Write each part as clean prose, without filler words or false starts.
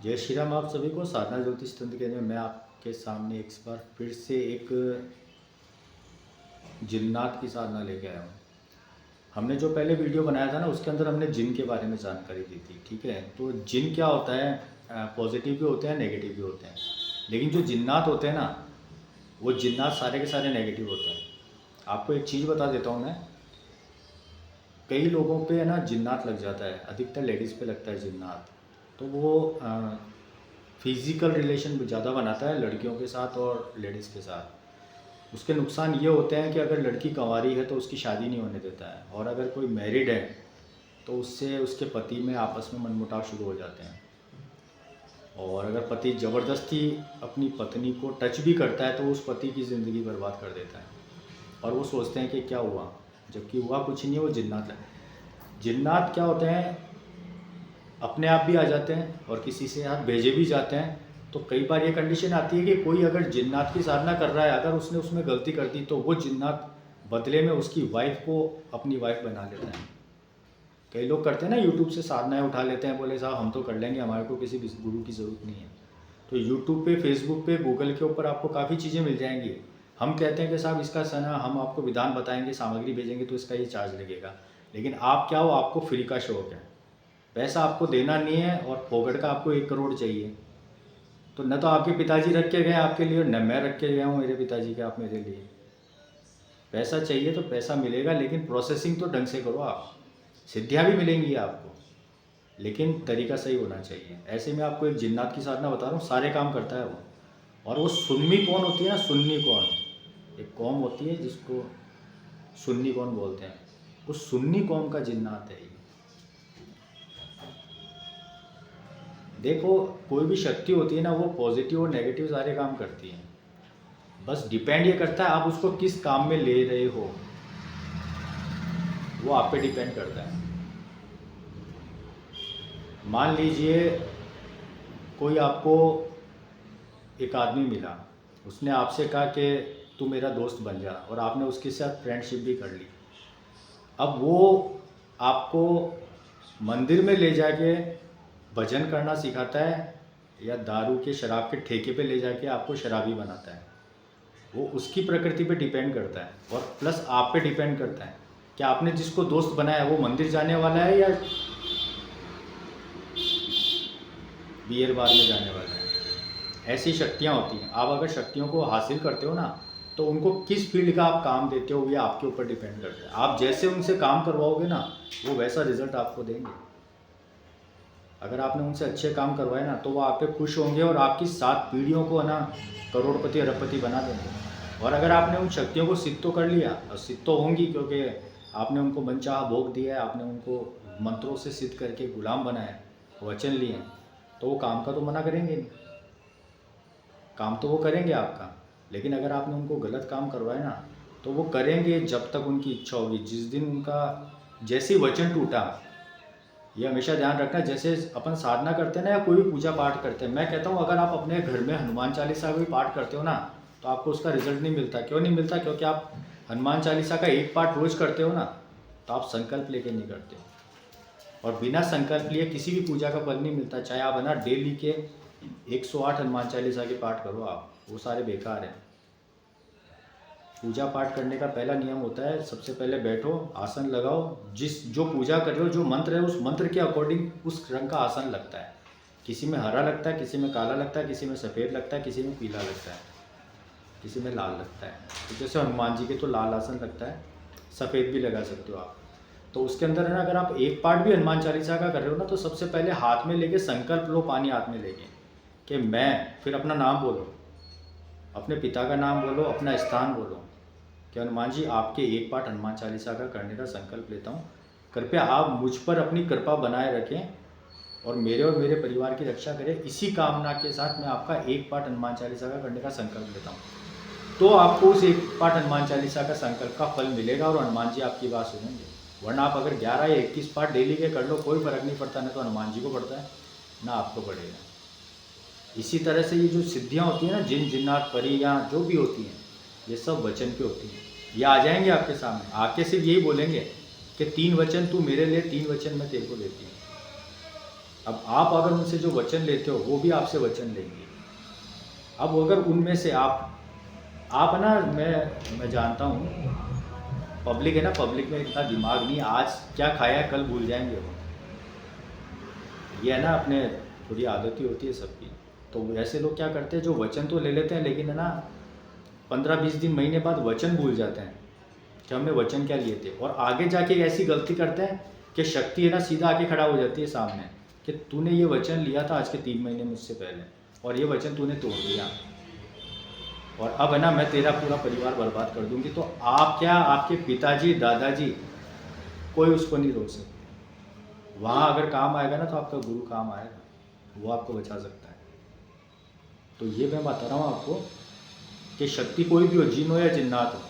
जय श्री राम। आप सभी को साधना ज्योतिष तंत्र केंद्र में मैं आपके सामने एक बार फिर से एक जिन्नात की साधना लेके आया हूँ। हमने जो पहले वीडियो बनाया था ना, उसके अंदर हमने जिन के बारे में जानकारी दी थी। ठीक है, तो जिन क्या होता है, पॉजिटिव भी होते हैं, नेगेटिव भी होते हैं। लेकिन जो जिन्नात होते हैं ना, वो जिन्नात सारे के सारे नेगेटिव होते हैं। आपको एक चीज़ बता देता हूँ मैं, कई लोगों पे है ना जिन्नात लग जाता है, अधिकतर लेडीज़ पे लगता है जिन्नात। तो वो फिज़िकल रिलेशन ज़्यादा बनाता है लड़कियों के साथ और लेडीज़ के साथ। उसके नुकसान ये होते हैं कि अगर लड़की कंवारी है तो उसकी शादी नहीं होने देता है, और अगर कोई मैरिड है तो उससे उसके पति में आपस में मनमुटाव शुरू हो जाते हैं। और अगर पति ज़बरदस्ती अपनी पत्नी को टच भी करता है तो उस पति की ज़िंदगी बर्बाद कर देता है, और वो सोचते हैं कि क्या हुआ, जबकि हुआ कुछ नहीं है, वो जिन्नात है। जिन्नात क्या होते हैं, अपने आप भी आ जाते हैं और किसी से हाथ भेजे भी जाते हैं। तो कई बार ये कंडीशन आती है कि कोई अगर जिन्नात की साधना कर रहा है, अगर उसने उसमें गलती कर दी तो वो जिन्नात बदले में उसकी वाइफ को अपनी वाइफ बना लेता है। कई लोग करते हैं ना, यूट्यूब से साधनाएं उठा लेते हैं, बोले साहब हम तो कर लेंगे, हमारे को किसी गुरु की ज़रूरत नहीं है। तो यूट्यूब पे, फेसबुक पे, गूगल के ऊपर आपको काफ़ी चीज़ें मिल जाएंगी। हम कहते हैं कि साहब इसका सना हम आपको विधान बताएंगे, सामग्री भेजेंगे तो इसका ये चार्ज लगेगा। लेकिन आप क्या हो, आपको फ्री का शौक है, पैसा आपको देना नहीं है, और फोकट का आपको 1 करोड़ चाहिए। तो न तो आपके पिताजी रख के गए आपके लिए, न मैं रख के गया हूँ मेरे पिताजी के आप मेरे लिए। पैसा चाहिए तो पैसा मिलेगा, लेकिन प्रोसेसिंग तो ढंग से करो आप। सिद्धियाँ भी मिलेंगी आपको, लेकिन तरीका सही होना चाहिए। ऐसे में आपको एक जिन्नात की साधना बता रहा हूँ, सारे काम करता है वो। और वो सुन्नी कौन होती है ना, सुन्नी कौन, एक कौम होती है जिसको सुन्नी कौन बोलते हैं, उस सुन्नी कौम का जिन्नात है ये। देखो, कोई भी शक्ति होती है ना, वो पॉजिटिव और नेगेटिव सारे काम करती है। बस डिपेंड ये करता है आप उसको किस काम में ले रहे हो, वो आप पे डिपेंड करता है। मान लीजिए कोई आपको एक आदमी मिला, उसने आपसे कहा कि तू मेरा दोस्त बन जा, और आपने उसके साथ फ्रेंडशिप भी कर ली। अब वो आपको मंदिर में ले जाके भजन करना सिखाता है, या दारू के शराब के ठेके पे ले जाके आपको शराबी बनाता है, वो उसकी प्रकृति पे डिपेंड करता है। और प्लस आप पे डिपेंड करता है कि आपने जिसको दोस्त बनाया है वो मंदिर जाने वाला है या बियर बार में जाने वाला है। ऐसी शक्तियाँ होती हैं। आप अगर शक्तियों को हासिल करते हो ना, तो उनको किस फील्ड का आप काम देते हो ये आपके ऊपर डिपेंड करता है। आप जैसे उनसे काम करवाओगे ना, वो वैसा रिजल्ट आपको देंगे। अगर आपने उनसे अच्छे काम करवाए ना, तो वो आप पे खुश होंगे और आपकी 7 पीढ़ियों को है ना करोड़पति अरबपति बना देंगे। और अगर आपने उन शक्तियों को सिद्ध तो कर लिया, और सिद्ध तो होंगी क्योंकि आपने उनको मनचाहा भोग दिया है, आपने उनको मंत्रों से सिद्ध करके गुलाम बनाया, वचन लिए, तो वो काम का तो मना करेंगे नहीं, काम तो वो करेंगे आपका। लेकिन अगर आपने उनको गलत काम करवाया ना, तो वो करेंगे जब तक उनकी इच्छा होगी। जिस दिन उनका जैसे वचन टूटा, ये हमेशा ध्यान रखना, जैसे अपन साधना करते हैं ना, या कोई भी पूजा पाठ करते हैं, मैं कहता हूँ अगर आप अपने घर में हनुमान चालीसा भी पाठ करते हो ना, तो आपको उसका रिजल्ट नहीं मिलता। क्यों नहीं मिलता? क्योंकि आप हनुमान चालीसा का 1 पाठ रोज करते हो ना, तो आप संकल्प लेके नहीं करते, और बिना संकल्प लिए किसी भी पूजा का फल नहीं मिलता। चाहे आप है ना डेली के 108 हनुमान चालीसा के पाठ करो आप, वो सारे बेकार हैं। पूजा पाठ करने का पहला नियम होता है, सबसे पहले बैठो, आसन लगाओ, जो पूजा कर रहे हो, जो मंत्र है, उस मंत्र के अकॉर्डिंग उस रंग का आसन लगता है। किसी में हरा लगता है, किसी में काला लगता है, किसी में सफ़ेद लगता है, किसी में पीला लगता है, किसी में लाल लगता है। तो जैसे हनुमान जी के तो लाल आसन लगता है, सफ़ेद भी लगा सकते हो आप। तो उसके अंदर है ना, अगर आप 1 पाठ भी हनुमान चालीसा का कर रहे हो ना, तो सबसे पहले हाथ में लेके संकल्प लो, पानी हाथ में लेके, कि मैं, फिर अपना नाम बोलो, अपने पिता का नाम बोलो, अपना स्थान बोलो, कि हनुमान जी आपके 1 पाठ हनुमान चालीसा का करने का संकल्प लेता हूँ, कृपया आप मुझ पर अपनी कृपा बनाए रखें और मेरे परिवार की रक्षा करें। इसी कामना के साथ मैं आपका 1 पाठ हनुमान चालीसा का करने का संकल्प लेता हूँ। तो आपको उस 1 पाठ हनुमान चालीसा का संकल्प का फल मिलेगा, और हनुमान जी आपकी बात सुनेंगे। वरना आप अगर 11 या 21 पाठ डेली के कर लो, कोई फर्क नहीं पड़ता, ना तो हनुमान जी को पड़ता है ना आपको पड़ेगा। इसी तरह से ये जो सिद्धियाँ होती हैं ना, जिन जिन्नात परी या जो भी होती हैं, ये सब वचन की होती हैं। ये आ जाएंगे आपके सामने, आके सिर्फ यही बोलेंगे कि 3 वचन तू मेरे लिए, 3 वचन मैं तेरे को देती हूँ। अब आप अगर उनसे जो वचन लेते हो वो भी आपसे वचन लेंगे। अब अगर उनमें से आप ना, मैं जानता हूँ, पब्लिक है ना, पब्लिक में इतना दिमाग नहीं, आज क्या खाया है कल भूल जाएंगे वो। ये है ना, अपने थोड़ी आदत ही होती है सबकी। तो ऐसे लोग क्या करते हैं, जो वचन तो ले लेते हैं लेकिन है ना 15-20 दिन महीने बाद वचन भूल जाते हैं कि हमने वचन क्या लिए थे, और आगे जाके ऐसी गलती करते हैं कि शक्ति है ना सीधा आके खड़ा हो जाती है सामने कि तूने ये वचन लिया था आज के 3 महीने मुझसे पहले, और ये वचन तूने तोड़ दिया, और अब है ना मैं तेरा पूरा परिवार बर्बाद कर दूंगी। तो आप क्या, आपके पिताजी दादाजी कोई उसको नहीं रोक सकते। वहाँ अगर काम आएगा ना तो आपका गुरु काम आएगा, वो आपको बचा सकता है। तो ये मैं बता रहा हूँ आपको कि शक्ति कोई भी हो, जिन हो या जिन्नात हो,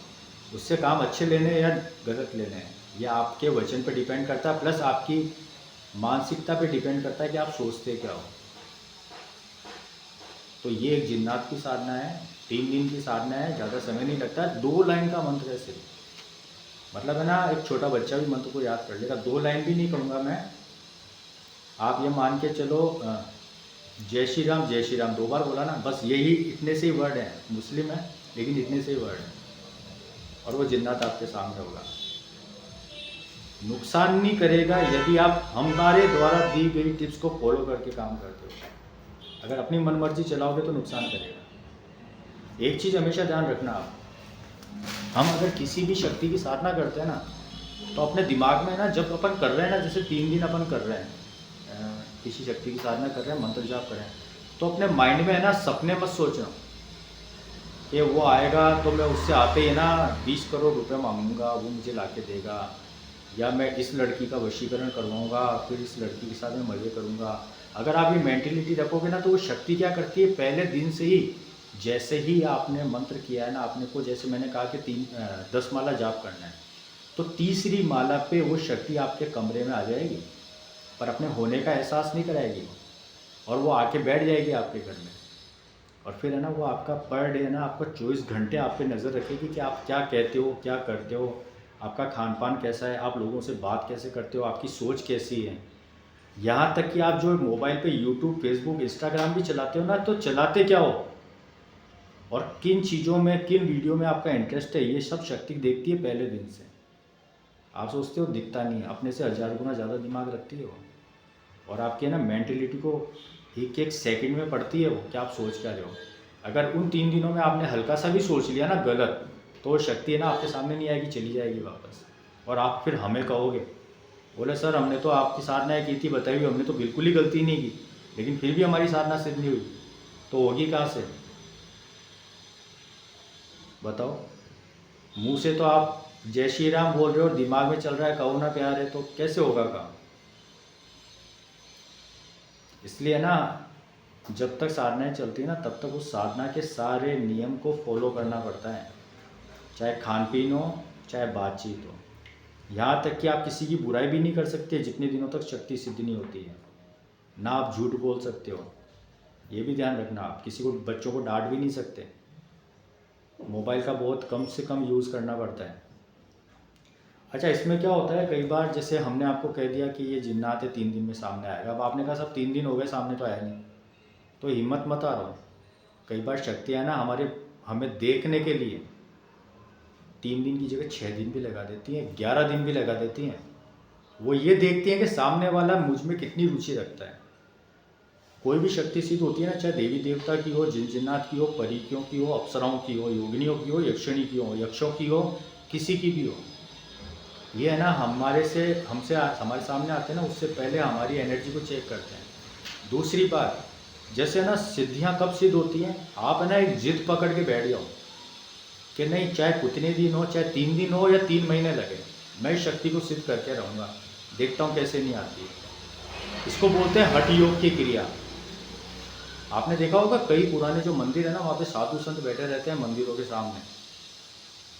उससे काम अच्छे लेने हैं या गलत लेने हैं, ये आपके वचन पर डिपेंड करता है, प्लस आपकी मानसिकता पे डिपेंड करता है कि आप सोचते क्या हो। तो ये एक जिन्नात की साधना है, 3 दिन की साधना है, ज़्यादा समय नहीं लगता है, 2 लाइन का मंत्र है सिर्फ। मतलब है ना एक छोटा बच्चा भी मंत्र को याद कर लेगा। 2 लाइन भी नहीं कहूँगा मैं, आप ये मान के चलो जय श्री राम 2 बार बोला ना, बस यही, इतने से ही वर्ड हैं। मुस्लिम है लेकिन इतने से ही वर्ड हैं, और वो जिन्नात आपके सामने होगा। नुकसान नहीं करेगा यदि आप हमारे द्वारा दी गई टिप्स को फॉलो करके काम करते हो। अगर अपनी मनमर्जी चलाओगे तो नुकसान करेगा। एक चीज़ हमेशा ध्यान रखना आप, हम अगर किसी भी शक्ति की साधना करते हैं ना, तो अपने दिमाग में ना, जब अपन कर रहे हैं ना, जैसे 3 दिन अपन कर रहे हैं किसी शक्ति की साधना कर रहे हैं, मंत्र जाप कर रहे हैं, तो अपने माइंड में है ना सपने मत सोचना कि वो आएगा तो मैं उससे आते ही ना 20 करोड़ रुपए मांगूंगा, वो मुझे ला के देगा, या मैं इस लड़की का वशीकरण करवाऊंगा, फिर इस लड़की के साथ में मज़े करूंगा। अगर आप ये मेंटेलिटी रखोगे ना, तो वो शक्ति क्या करती है, पहले दिन से ही, जैसे ही आपने मंत्र किया है ना, आपने को जैसे मैंने कहा कि 10 माला जाप करना है, तो तीसरी माला पे वो शक्ति आपके कमरे में आ जाएगी, पर अपने होने का एहसास नहीं कराएगी, और वो आके बैठ जाएगी आपके घर में। और फिर है ना वो आपका पर डे है ना, आपका 24 घंटे आप पे नज़र रखेगी कि आप क्या कहते हो, क्या करते हो, आपका खान पान कैसा है, आप लोगों से बात कैसे करते हो, आपकी सोच कैसी है। यहाँ तक कि आप जो मोबाइल पे यूट्यूब, फेसबुक, इंस्टाग्राम भी चलाते हो ना, तो चलाते क्या हो और किन चीज़ों में, किन वीडियो में आपका इंटरेस्ट है, ये सब शक्ति देखती है पहले दिन से। आप सोचते हो दिखता नहीं है, अपने से 1000 गुना ज़्यादा दिमाग रखती है वो, और आपके ना मेंटेलिटी को एक एक सेकंड में पढ़ती है वो कि आप सोच क्या रहे हो। अगर उन 3 दिनों में आपने हल्का सा भी सोच लिया ना गलत, तो वो शक्ति है ना आपके सामने नहीं आएगी, चली जाएगी वापस। और आप फिर हमें कहोगे, बोले सर हमने तो आपकी साधना की थी, बताई हुई, हमने तो बिल्कुल ही गलती नहीं की, लेकिन फिर भी हमारी साधना सिद्ध नहीं हुई, तो होगी कहाँ से बताओ। मुँह से तो आप जय श्री राम बोल रहे हो और दिमाग में चल रहा है कहो ना प्यार है, तो कैसे होगा काम। इसलिए ना जब तक साधनाएं चलती है ना, तब तक उस साधना के सारे नियम को फॉलो करना पड़ता है, चाहे खान पीन हो, चाहे बातचीत हो। यहाँ तक कि आप किसी की बुराई भी नहीं कर सकते जितने दिनों तक शक्ति सिद्ध नहीं होती है। ना आप झूठ बोल सकते हो, ये भी ध्यान रखना। आप किसी को, बच्चों को डांट भी नहीं सकते। मोबाइल का बहुत कम से कम यूज़ करना पड़ता है। अच्छा, इसमें क्या होता है, कई बार जैसे हमने आपको कह दिया कि ये जिन्नात है 3 दिन में सामने आएगा, अब आपने कहा सब 3 दिन हो गए सामने तो आया नहीं, तो हिम्मत मत हारो। कई बार शक्तियाँ ना हमें देखने के लिए 3 दिन की जगह 6 दिन भी लगा देती हैं, 11 दिन भी लगा देती हैं। वो ये देखती हैं कि सामने वाला मुझ में कितनी रुचि रखता है। कोई भी शक्ति सिद्ध होती है ना, चाहे देवी देवता की हो, जिन्नात की हो, परीकियों की हो, अप्सराओं की हो, योगिनियों की हो, यक्षिणी की हो, यक्षों की हो, किसी की भी हो, ये है ना हमारे सामने आते हैं ना, उससे पहले हमारी एनर्जी को चेक करते हैं। दूसरी बात, जैसे ना सिद्धियाँ कब सिद्ध होती हैं, आप है ना एक जिद पकड़ के बैठ जाओ कि नहीं, चाहे कितने दिन हो, चाहे 3 दिन हो या 3 महीने लगे, मैं इस शक्ति को सिद्ध करके रहूँगा, देखता हूँ कैसे नहीं आती। इसको बोलते हैं हठ योग की क्रिया। आपने देखा होगा कई पुराने जो मंदिर है ना, वहाँ पे साधु संत बैठे रहते हैं मंदिरों के सामने।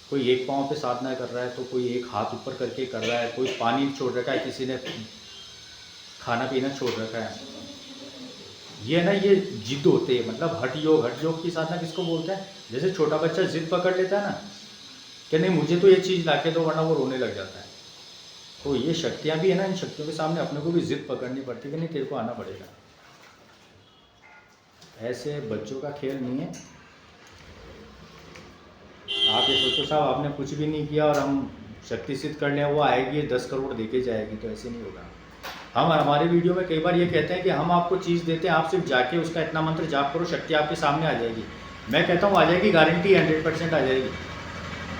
कोई एक पाँव पे साधना कर रहा है, तो कोई एक हाथ ऊपर करके कर रहा है, कोई पानी छोड़ रखा है, किसी ने खाना पीना छोड़ रखा है। ये ना ये जिद होते हैं, मतलब हठ योग की साधना किसको बोलते हैं, जैसे छोटा बच्चा जिद पकड़ लेता है ना कि नहीं मुझे तो ये चीज़ ला के दो, वरना वो रोने लग जाता है। तो ये शक्तियाँ भी है ना, इन शक्तियों के सामने अपने को भी जिद पकड़नी पड़ती है कि नहीं तेरे को आना पड़ेगा। ऐसे बच्चों का खेल नहीं है। आप ये सोचो साहब आपने कुछ भी नहीं किया और हम शक्ति सिद्ध कर लें, वो आएगी 10 करोड़ देके जाएगी, तो ऐसे नहीं होगा। हम हमारे वीडियो में कई बार ये कहते हैं कि हम आपको चीज़ देते हैं, आप सिर्फ जाके उसका इतना मंत्र जाप करो, शक्ति आपके सामने आ जाएगी। मैं कहता हूँ आ जाएगी, गारंटी 100% आ जाएगी।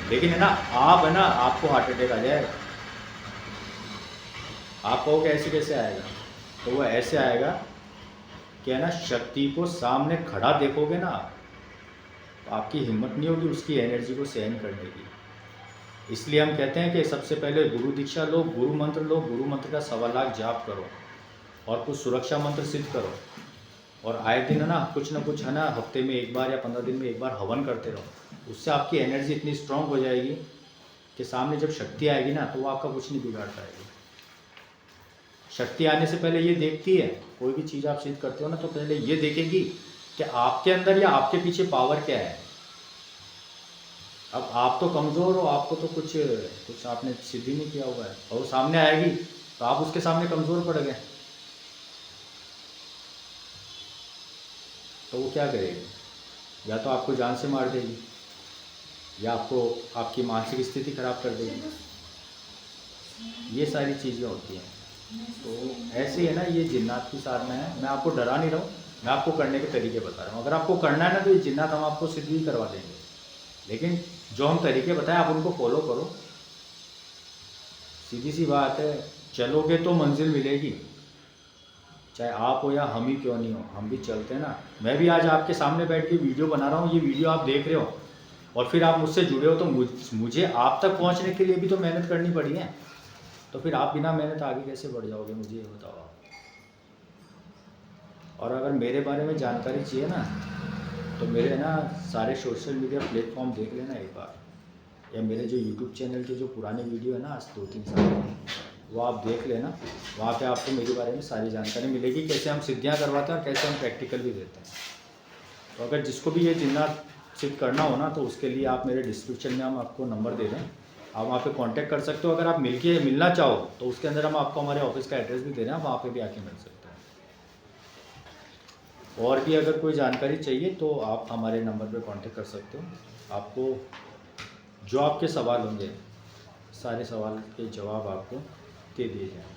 लेकिन है ना, आप है ना, आपको हार्ट अटैक आ जाएगा। आप कहोगे ऐसे कैसे आएगा, तो वो ऐसे आएगा कि है ना, शक्ति को सामने खड़ा देखोगे ना, तो आपकी हिम्मत नहीं होगी उसकी एनर्जी को सहन करने की। इसलिए हम कहते हैं कि सबसे पहले गुरु दीक्षा लो, गुरु मंत्र लो, गुरु मंत्र का 1.25 लाख जाप करो और कुछ सुरक्षा मंत्र सिद्ध करो, और आए दिन है ना कुछ है ना, हफ्ते में एक बार या 15 दिन में एक बार हवन करते रहो। उससे आपकी एनर्जी इतनी स्ट्रांग हो जाएगी कि सामने जब शक्ति आएगी ना, तो वो आपका कुछ नहीं बिगाड़ पाएगी। शक्ति आने से पहले ये देखती है, कोई भी चीज़ आप सिद्ध करते हो ना, तो पहले ये देखेगी कि आपके अंदर या आपके पीछे पावर क्या है। अब आप तो कमज़ोर हो, आपको तो कुछ आपने सिद्ध ही नहीं किया हुआ है, और वो सामने आएगी तो आप उसके सामने कमज़ोर पड़ गए, तो वो क्या करेगी? या तो आपको जान से मार देगी, या आपको आपकी मानसिक स्थिति खराब कर देगी। ये सारी चीज़ें होती हैं। तो ऐसे ही है ना, ये जिन्नात की साधना है। मैं आपको डरा नहीं रहा हूँ, मैं आपको करने के तरीके बता रहा हूँ। अगर आपको करना है ना, तो ये जिन्नात हम आपको सिद्ध भी करवा देंगे, लेकिन जो हम तरीके बताएं आप उनको फॉलो करो। सीधी सी बात है, चलोगे तो मंजिल मिलेगी, चाहे आप हो या हम ही क्यों नहीं हो, हम भी चलते हैं ना। मैं भी आज आपके सामने बैठ के वीडियो बना रहा हूँ, ये वीडियो आप देख रहे हो और फिर आप मुझसे जुड़े हो, तो मुझे आप तक पहुँचने के लिए भी तो मेहनत करनी पड़ी है। तो फिर आप बिना मेहनत आगे कैसे बढ़ जाओगे, मुझे ये बताओ आप। और अगर मेरे बारे में जानकारी चाहिए ना, तो मेरे ना सारे सोशल मीडिया प्लेटफॉर्म देख लेना एक बार, या मेरे जो यूट्यूब चैनल के जो पुराने वीडियो है ना, आज 2-3 साल के, वो आप देख लेना। वहाँ पे आपको मेरे बारे में सारी जानकारी मिलेगी, कैसे हम सिद्धियाँ करवाते हैं और कैसे हम प्रैक्टिकल भी देते हैं। तो अगर जिसको भी ये जिन्नात सिद्ध करना हो ना, तो उसके लिए आप मेरे डिस्क्रिप्शन में हम आपको नंबर दे दें, आप वहाँ पे कांटेक्ट कर सकते हो। अगर आप मिलना चाहो तो उसके अंदर हम आपको हमारे ऑफिस का एड्रेस भी दे रहे हैं, वहाँ पे भी आके मिल सकते हैं। और भी अगर कोई जानकारी चाहिए तो आप हमारे नंबर पे कांटेक्ट कर सकते हो। आपको जो आपके सवाल होंगे, सारे सवाल के जवाब आपको दे दिए जाएंगे।